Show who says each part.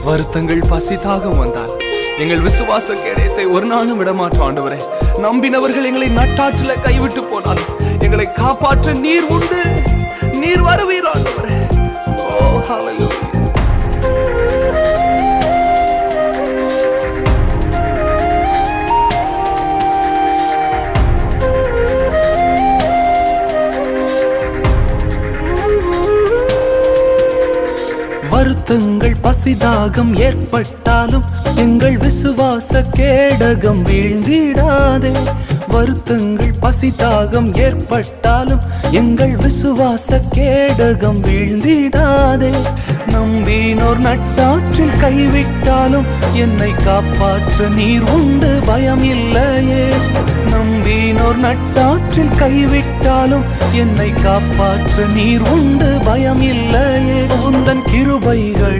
Speaker 1: வருத்தங்கள் பசி தாகம் வந்தால் எங்கள் விசுவாச கேடயத்தை ஒரு நாளும் விடமாற்றோம் ஆண்டவரே. நம்பினவர்கள் எங்களை நட்டாற்றில கைவிட்டு போனால் எங்களை காப்பாற்ற நீர் உண்டு, நீர் வருவீர் ஆண்டவரே. ஓ ஹல்லேலூயா. வருத்தங்கள் பசிதாகம் ஏற்பட்டாலும் எங்கள் விசுவாச கேடகம் வீழ்ந்திடாதே. வருத்தங்கள் பசிதாகம் ஏற்பட்டாலும் எங்கள் விசுவாச கேடகம் வீழ்ந்திடாதே. நம்பினோர் நட்டாற்றில் கைவிட்டாலும் என்னை காப்பாற்ற நீர் உண்டு, பயம் இல்லையே. நம்பினோர் நட்டாற்றில் கைவிட்டாலும் என்னை காப்பாற்ற நீர் உண்டு, பயம் இல்லையே. உந்தன் கிருபைகள்